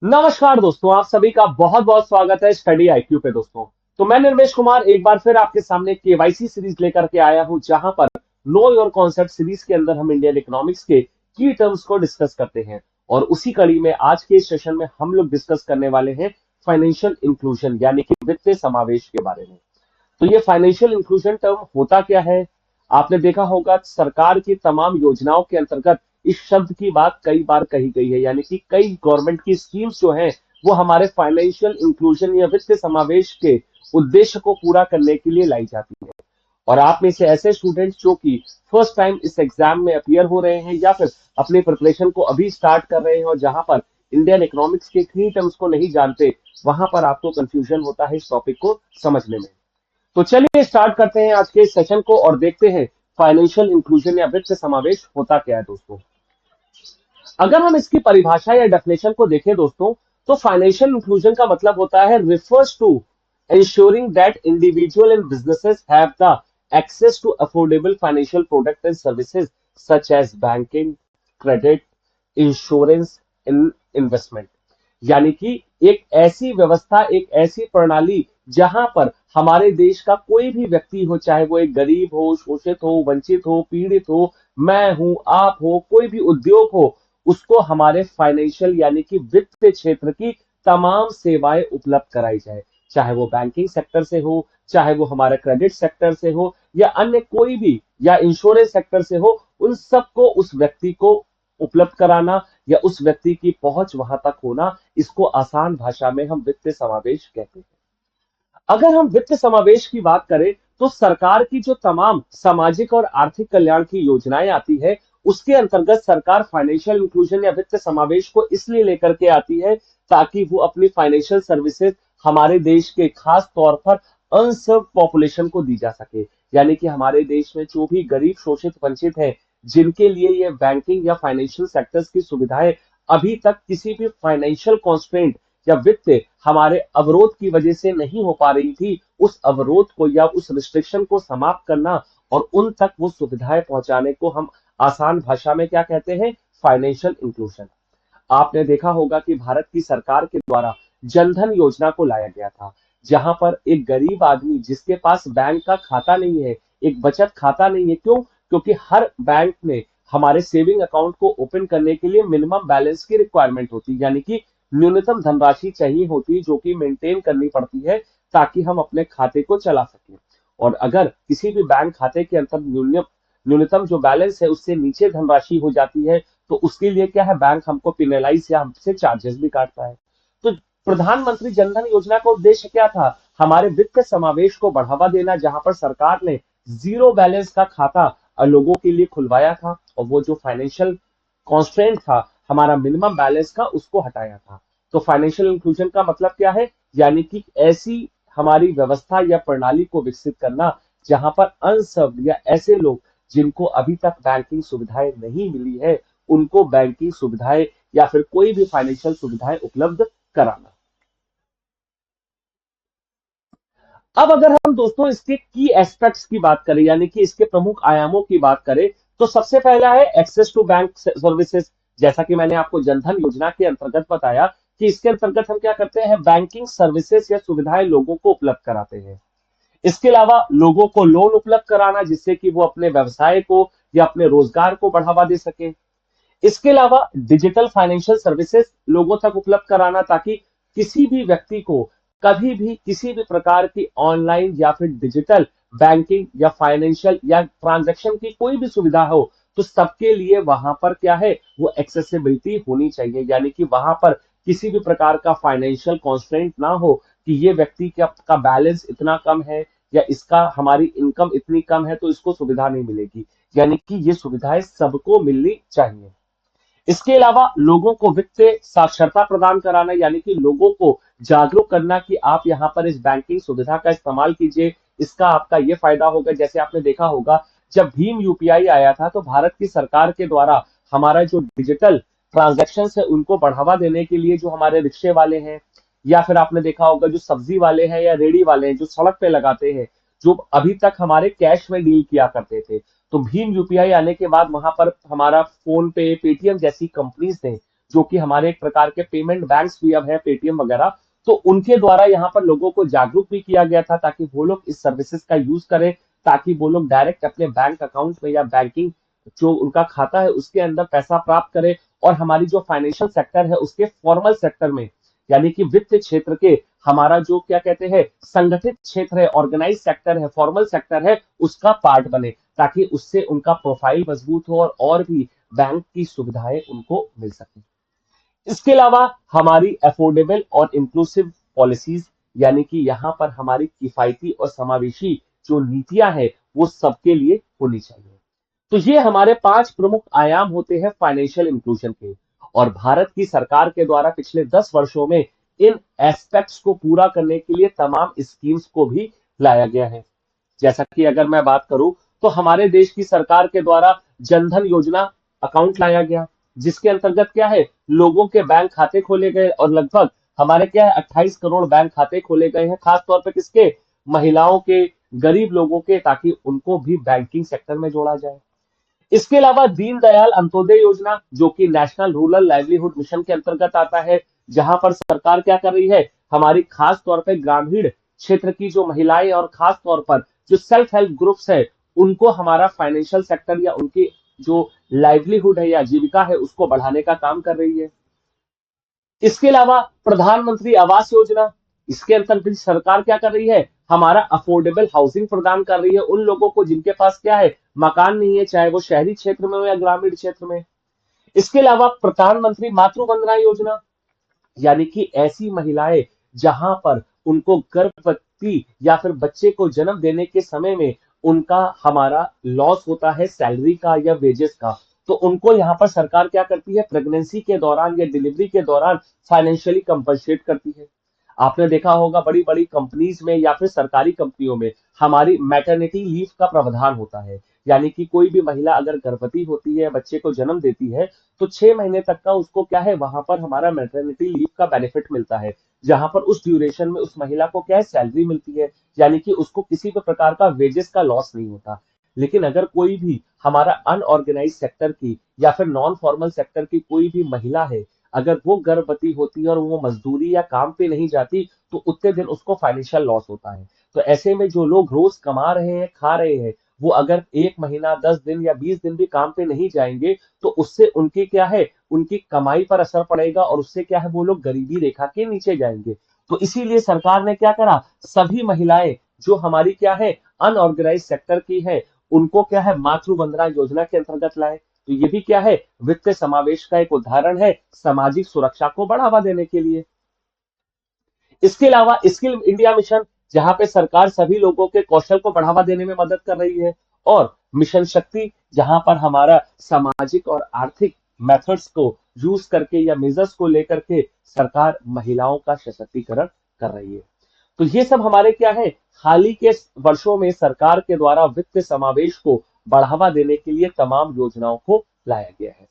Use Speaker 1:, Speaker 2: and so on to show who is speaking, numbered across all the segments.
Speaker 1: नमस्कार दोस्तों, आप सभी का बहुत बहुत स्वागत है स्टडी आईक्यू पे दोस्तों। तो मैं निर्मेश कुमार एक बार फिर आपके सामने केवाईसी सीरीज लेकर के आया हूं, जहां पर नो योर कॉन्सेप्ट सीरीज के अंदर हम इंडियन इकोनॉमिक्स के की टर्म्स को डिस्कस करते हैं। और उसी कड़ी में आज के इस सेशन में हम लोग डिस्कस करने वाले हैं फाइनेंशियल इंक्लूजन यानी कि वित्तीय समावेश के बारे में। तो ये फाइनेंशियल इंक्लूजन टर्म होता क्या है? आपने देखा होगा सरकार की तमाम योजनाओं के अंतर्गत इस शब्द की बात कई बार कही गई है, यानी कि कई गवर्नमेंट की स्कीम्स जो हैं वो हमारे फाइनेंशियल इंक्लूजन या वित्तीय समावेश के उद्देश्य को पूरा करने के लिए लाई जाती है। और आप में से ऐसे स्टूडेंट्स जो कि फर्स्ट टाइम इस एग्जाम में अपियर हो रहे हैं या फिर अपनी प्रिपरेशन को अभी स्टार्ट कर रहे हैं और जहां पर इंडियन इकोनॉमिक्स के की टर्म्स को नहीं जानते, वहां पर आपको कंफ्यूजन होता है इस टॉपिक को समझने में। तो चलिए स्टार्ट करते हैं आज के इस सेशन को और देखते हैं फाइनेंशियल इंक्लूजन या वित्त समावेश होता क्या है दोस्तों। अगर हम इसकी परिभाषा या डेफिनेशन को देखें दोस्तों, तो फाइनेंशियल इंक्लूजन का मतलब होता है refers to ensuring that individual and businesses have the access to affordable financial products and services such as banking, credit, insurance and investment। यानी कि एक ऐसी व्यवस्था, एक ऐसी प्रणाली जहां पर हमारे देश का कोई भी व्यक्ति हो, चाहे वो एक गरीब हो, शोषित हो, वंचित हो, पीड़ित हो, मैं हूं, आप हो, कोई भी उद्योग हो, उसको हमारे फाइनेंशियल यानी कि वित्त क्षेत्र की तमाम सेवाएं उपलब्ध कराई जाए। चाहे वो बैंकिंग सेक्टर से हो, चाहे वो हमारे क्रेडिट सेक्टर से हो, या अन्य कोई भी, या इंश्योरेंस सेक्टर से हो, उन सबको उस व्यक्ति को उपलब्ध कराना या उस व्यक्ति की पहुंच वहां तक होना, इसको आसान भाषा में हम वित्तीय समावेश कहते हैं। अगर हम वित्त समावेश की बात करें, तो सरकार की जो तमाम सामाजिक और आर्थिक कल्याण की योजनाएं आती है, उसके अंतर्गत सरकार फाइनेंशियल इंक्लूजन या वित्त समावेश को इसलिए लेकर के आती है ताकि वो अपनी फाइनेंशियल सर्विसेज हमारे देश के खास तौर पर अनसर्व पॉपुलेशन को दी जा सके। यानी कि हमारे देश में जो भी गरीब, शोषित, वंचित है, जिनके लिए ये बैंकिंग या फाइनेंशियल सेक्टर्स की सुविधाएं अभी तक किसी भी फाइनेंशियल कॉन्स्ट्रेंट या वित्त हमारे अवरोध की वजह से नहीं हो पा रही थी, उस अवरोध को या उस रिस्ट्रिक्शन को समाप्त करना और उन तक वो सुविधाएं पहुंचाने को हम आसान भाषा में क्या कहते हैं? Financial inclusion. आपने देखा होगा कि भारत की सरकार के द्वारा जनधन योजना को लाया गया था, जहां पर एक गरीब आदमी जिसके पास बैंक का खाता नहीं है, एक बचत खाता नहीं है, क्यों? क्योंकि हर बैंक में हमारे सेविंग अकाउंट को ओपन करने के लिए मिनिमम बैलेंस की रिक्वायरमेंट होती है, यानी कि न्यूनतम धनराशि चाहिए होती है जो कि मेंटेन करनी पड़ती है ताकि हम अपने खाते को चला सकें। और अगर किसी भी बैंक खाते के अंदर न्यूनतम जो बैलेंस है उससे नीचे धनराशि हो जाती है, तो उसके लिए क्या है, बैंक हमको पिनलाइज या हमसे चार्जेस भी काटता है। तो प्रधानमंत्री जनधन योजना का उद्देश्य क्या था? हमारे वित्त समावेश को बढ़ावा देना, जहां पर सरकार ने जीरो बैलेंस का खाता लोगों के लिए खुलवाया था और वो जो फाइनेंशियल कॉन्स्ट्रेंट था हमारा मिनिमम बैलेंस का, उसको हटाया था। तो फाइनेंशियल इंक्लूजन का मतलब क्या है? यानी कि ऐसी हमारी व्यवस्था या प्रणाली को विकसित करना जहां पर अनसर्व्ड या ऐसे लोग जिनको अभी तक बैंकिंग सुविधाएं नहीं मिली है, उनको बैंकिंग सुविधाएं या फिर कोई भी फाइनेंशियल सुविधाएं उपलब्ध कराना। अब अगर हम दोस्तों इसके की एस्पेक्ट्स की बात करें, यानी कि इसके प्रमुख आयामों की बात करें, तो सबसे पहला है एक्सेस टू बैंक सर्विसेज। जैसा कि मैंने आपको जनधन योजना के अंतर्गत बताया कि इसके अंतर्गत हम क्या करते हैं, बैंकिंग सर्विसेज या सुविधाएं लोगों को उपलब्ध कराते हैं। इसके अलावा लोगों को लोन उपलब्ध कराना जिससे कि वो अपने व्यवसाय को या अपने रोजगार को बढ़ावा दे सके। इसके अलावा डिजिटल फाइनेंशियल सर्विसेज लोगों तक उपलब्ध कराना ताकि किसी भी व्यक्ति को कभी भी किसी भी प्रकार की ऑनलाइन या फिर डिजिटल बैंकिंग या फाइनेंशियल या ट्रांजैक्शन की कोई भी सुविधा हो, तो सबके लिए वहां पर क्या है, वो एक्सेसिबिलिटी होनी चाहिए। यानी कि वहां पर किसी भी प्रकार का फाइनेंशियल कॉन्स्ट्रेंट ना हो कि ये व्यक्ति का बैलेंस इतना कम है या इसका हमारी इनकम इतनी कम है तो इसको सुविधा नहीं मिलेगी। यानी कि ये सुविधाएं सबको मिलनी चाहिए। इसके अलावा लोगों को वित्तीय साक्षरता प्रदान कराना, यानी कि लोगों को जागरूक करना कि आप यहाँ पर इस बैंकिंग सुविधा का इस्तेमाल कीजिए, इसका आपका ये फायदा होगा। जैसे आपने देखा होगा जब भीम यूपीआई आया था तो भारत की सरकार के द्वारा हमारा जो डिजिटल ट्रांजेक्शन है उनको बढ़ावा देने के लिए जो हमारे रिक्शे वाले हैं, या फिर आपने देखा होगा जो सब्जी वाले हैं या रेडी वाले हैं जो सड़क पे लगाते हैं, जो अभी तक हमारे कैश में डील किया करते थे, तो भीम यूपीआई आने के बाद वहां पर हमारा फोन पे, पेटीएम जैसी कंपनीज ने जो कि हमारे एक प्रकार के पेमेंट बैंक्स भी अब है, पेटीएम वगैरह। तो उनके द्वारा यहाँ पर लोगों को जागरूक भी किया गया था ताकि वो लोग इस सर्विसेज का यूज करें, ताकि वो लोग डायरेक्ट अपने बैंक अकाउंट में या बैंकिंग जो उनका खाता है उसके अंदर पैसा प्राप्त करें। और हमारी जो फाइनेंशियल सेक्टर है उसके फॉर्मल सेक्टर में, यानी कि वित्त क्षेत्र के, हमारा जो क्या कहते हैं संगठित क्षेत्र है, ऑर्गेनाइज सेक्टर है, फॉर्मल सेक्टर है, उसका पार्ट बने, ताकि उससे उनका प्रोफाइल मजबूत हो और भी बैंक की सुविधाएं उनको मिल सके। इसके अलावा हमारी अफोर्डेबल और इंक्लूसिव पॉलिसीज, यानी कि यहाँ पर हमारी किफायती और समावेशी जो नीतियां हैं वो सबके लिए होनी चाहिए। तो ये हमारे 5 प्रमुख आयाम होते हैं फाइनेंशियल इंक्लूजन के। और भारत की सरकार के द्वारा पिछले 10 वर्षों में इन एस्पेक्ट्स को पूरा करने के लिए तमाम स्कीम्स को भी लाया गया है। जैसा कि अगर मैं बात करूं तो हमारे देश की सरकार के द्वारा जनधन योजना अकाउंट लाया गया, जिसके अंतर्गत क्या है लोगों के बैंक खाते खोले गए। और लगभग हमारे क्या है 28 करोड़ बैंक खाते खोले गए हैं, खासतौर पर किसके, महिलाओं के, गरीब लोगों के, ताकि उनको भी बैंकिंग सेक्टर में जोड़ा जाए। इसके अलावा दीनदयाल अंत्योदय योजना, जो कि नेशनल रूरल लाइवलीहुड मिशन के अंतर्गत आता है, जहां पर सरकार क्या कर रही है, हमारी खास तौर पर ग्रामीण क्षेत्र की जो महिलाएं और खास तौर पर जो सेल्फ हेल्प ग्रुप्स है उनको हमारा फाइनेंशियल सेक्टर या उनकी जो लाइवलीहुड है या जीविका है उसको बढ़ाने का काम कर रही है। इसके अलावा प्रधानमंत्री आवास योजना, इसके अंतर्गत सरकार क्या कर रही है, हमारा अफोर्डेबल हाउसिंग प्रदान कर रही है उन लोगों को जिनके पास क्या है मकान नहीं है, चाहे वो शहरी क्षेत्र में हो या ग्रामीण क्षेत्र में। इसके अलावा प्रधानमंत्री मातृ वंदना योजना, यानी कि ऐसी महिलाएं जहां पर उनको गर्भवती या फिर बच्चे को जन्म देने के समय में उनका हमारा लॉस होता है सैलरी का या वेजेस का, तो उनको यहां पर सरकार क्या करती है, प्रेगनेंसी के दौरान या डिलीवरी के दौरान फाइनेंशियली कंपनसेट करती है। आपने देखा होगा बड़ी बड़ी कंपनीज में या फिर सरकारी कंपनियों में हमारी मैटरनिटी लीव का प्रावधान होता है, यानी कि कोई भी महिला अगर गर्भवती होती है, बच्चे को जन्म देती है, तो 6 महीने तक का उसको क्या है वहां पर हमारा मैटरनिटी लीव का बेनिफिट मिलता है, जहां पर उस ड्यूरेशन में उस महिला को क्या है सैलरी मिलती है, यानी कि उसको किसी भी प्रकार का वेजेस का लॉस नहीं होता। लेकिन अगर कोई भी हमारा अनऑर्गेनाइज सेक्टर की या फिर नॉन फॉर्मल सेक्टर की कोई भी महिला है, अगर वो गर्भवती होती है और वो मजदूरी या काम पे नहीं जाती, तो उतने दिन उसको फाइनेंशियल लॉस होता है। तो ऐसे में जो लोग रोज कमा रहे हैं, खा रहे हैं, वो अगर 1 महीना, 10 दिन या 20 दिन भी काम पे नहीं जाएंगे, तो उससे उनकी क्या है, उनकी कमाई पर असर पड़ेगा और उससे क्या है वो लोग गरीबी रेखा के नीचे जाएंगे। तो इसीलिए सरकार ने क्या करा, सभी महिलाएं जो हमारी क्या है अनऑर्गेनाइज सेक्टर की है, उनको क्या है मातृ वंदना योजना के अंतर्गत लाए। तो ये भी क्या है वित्तीय समावेश का एक उदाहरण है सामाजिक सुरक्षा को बढ़ावा देने के लिए। इसके अलावा स्किल इंडिया मिशन, जहां पे सरकार सभी लोगों के कौशल को बढ़ावा देने में मदद कर रही है। और मिशन शक्ति, जहां पर हमारा सामाजिक और आर्थिक मेथड्स को यूज करके या मेजर्स को लेकर के सरकार महिलाओं का सशक्तिकरण कर रही है। तो ये सब हमारे क्या है हाल ही के वर्षों में सरकार के द्वारा वित्त समावेश को बढ़ावा देने के लिए तमाम योजनाओं को लाया गया है।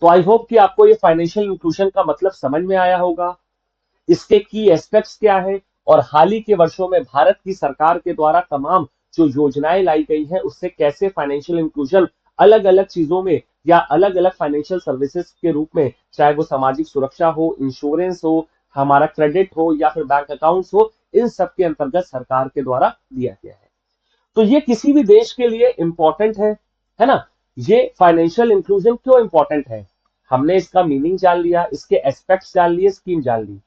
Speaker 1: तो आई होप कि आपको ये फाइनेंशियल इंक्लूजन का मतलब समझ में आया होगा, इसके की एस्पेक्ट्स क्या है, और हाल ही के वर्षों में भारत की सरकार के द्वारा तमाम जो योजनाएं लाई गई है उससे कैसे फाइनेंशियल इंक्लूजन अलग अलग चीजों में या अलग अलग फाइनेंशियल सर्विसेज के रूप में, चाहे वो सामाजिक सुरक्षा हो, इंश्योरेंस हो, हमारा क्रेडिट हो या फिर बैंक अकाउंट्स हो, इन सब के अंतर्गत सरकार के द्वारा दिया गया है। तो ये किसी भी देश के लिए इंपॉर्टेंट है ना। ये फाइनेंशियल इंक्लूजन क्यों इंपॉर्टेंट है, हमने इसका मीनिंग जान लिया, इसके एस्पेक्ट्स जान लिए, स्कीम जान ली।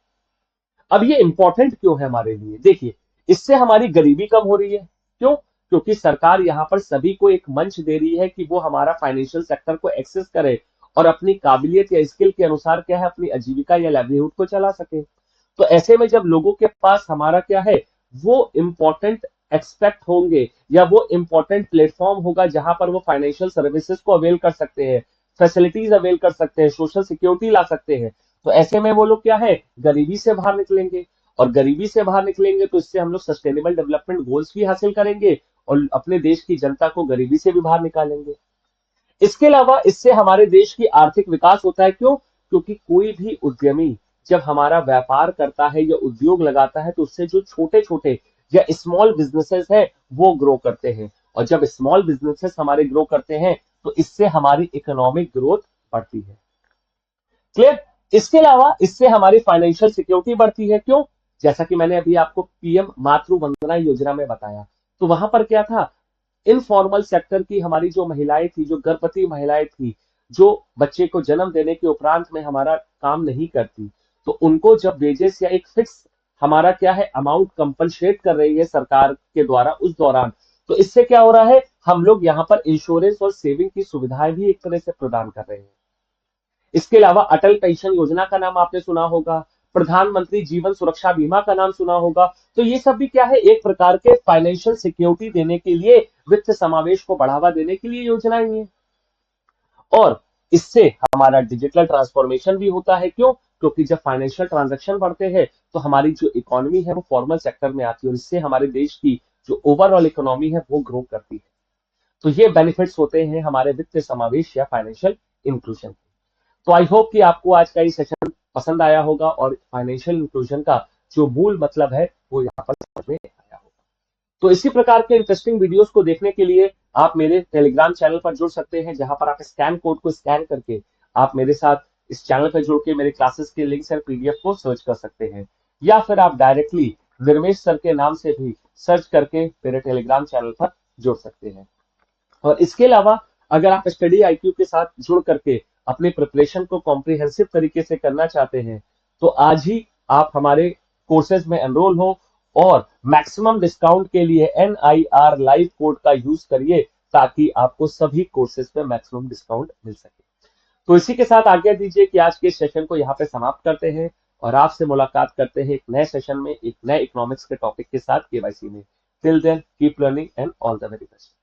Speaker 1: अब ये इंपॉर्टेंट क्यों है हमारे लिए, देखिए इससे हमारी गरीबी कम हो रही है। क्यों, क्योंकि सरकार यहाँ पर सभी को एक मंच दे रही है कि वो हमारा फाइनेंशियल सेक्टर को एक्सेस करे और अपनी काबिलियत या स्किल के अनुसार क्या है अपनी आजीविका या लाइवलीहुड को चला सके। तो ऐसे में जब लोगों के पास हमारा क्या है वो इंपॉर्टेंट एक्सपेक्ट होंगे या वो इंपॉर्टेंट प्लेटफॉर्म होगा जहां पर वो फाइनेंशियल सर्विसेज को अवेल कर सकते हैं, फैसिलिटीज अवेल कर सकते हैं, सोशल सिक्योरिटी ला सकते हैं, तो ऐसे में वो लोग क्या है गरीबी से बाहर निकलेंगे। और गरीबी से बाहर निकलेंगे तो इससे हम लोग सस्टेनेबल डेवलपमेंट गोल्स भी हासिल करेंगे और अपने देश की जनता को गरीबी से भी बाहर निकालेंगे। इसके अलावा इससे हमारे देश की आर्थिक विकास होता है। क्यों, क्योंकि कोई भी उद्यमी जब हमारा व्यापार करता है या उद्योग लगाता है तो उससे जो छोटे छोटे या स्मॉल बिजनेसेस है वो ग्रो करते हैं, और जब स्मॉल बिजनेसेस हमारे ग्रो करते हैं तो इससे हमारी इकोनॉमिक ग्रोथ बढ़ती है। क्लियर। इसके अलावा इससे हमारी फाइनेंशियल सिक्योरिटी बढ़ती है। क्यों? जैसा कि मैंने अभी आपको पीएम मातृ वंदना योजना में बताया, तो वहां पर क्या था, इनफॉर्मल सेक्टर की हमारी जो महिलाएं थी, जो गर्भवती महिलाएं थी, जो बच्चे को जन्म देने के उपरांत में हमारा काम नहीं करती, तो उनको जब वेजेस या एक फिक्स हमारा क्या है अमाउंट कंपनसेट कर रही है सरकार के द्वारा उस दौरान, तो इससे क्या हो रहा है, हम लोग यहाँ पर इंश्योरेंस और सेविंग की सुविधाएं भी एक तरह से प्रदान कर रहे हैं। इसके अलावा अटल पेंशन योजना का नाम आपने सुना होगा, प्रधानमंत्री जीवन सुरक्षा बीमा का नाम सुना होगा। तो ये सब भी क्या है, एक प्रकार के फाइनेंशियल सिक्योरिटी देने के लिए, वित्त समावेश को बढ़ावा देने के लिए योजनाएं हैं। और इससे हमारा डिजिटल ट्रांसफॉर्मेशन भी होता है। क्यों? क्योंकि जब फाइनेंशियल ट्रांजैक्शन बढ़ते हैं तो हमारी जो इकोनॉमी है वो फॉर्मल सेक्टर में आती है, और इससे हमारे देश की जो ओवरऑल इकोनॉमी है वो ग्रो करती है। तो ये बेनिफिट्स होते हैं हमारे वित्त समावेश या फाइनेंशियल इंक्लूजन। तो आई होप कि आपको आज का ये सेशन पसंद आया होगा और फाइनेंशियल इंक्लूजन का जो मूल मतलब है वो यहाँ पर समझ में आया होगा। तो इसी प्रकार के इंटरेस्टिंग वीडियोस को देखने के लिए आप मेरे टेलीग्राम चैनल पर जुड़ सकते हैं, जहां पर आप स्कैन कोड को स्कैन करके आप मेरे साथ इस चैनल पर जुड़ के मेरे क्लासेस के लिंक्स और पीडीएफ को सर्च कर सकते हैं, या फिर आप डायरेक्टली निर्मेश सर के नाम से भी सर्च करके मेरे टेलीग्राम चैनल पर जुड़ सकते हैं। और इसके अलावा अगर आप स्टडी आईक्यू के साथ जुड़ करके अपनी प्रिपरेशन को कॉम्प्रिहेंसिव तरीके से करना चाहते हैं, तो आज ही आप हमारे कोर्सेज में एनरोल हो और मैक्सिमम डिस्काउंट के लिए NIR लाइव कोड का यूज करिए, ताकि आपको सभी कोर्सेज पे मैक्सिमम डिस्काउंट मिल सके। तो इसी के साथ आज्ञा दीजिए कि आज के सेशन को यहाँ पे समाप्त करते हैं और आपसे मुलाकात करते हैं एक नए सेशन में, एक नए इकोनॉमिक्स के टॉपिक के साथ केवाईसी में। Till then keep learning and all the very best.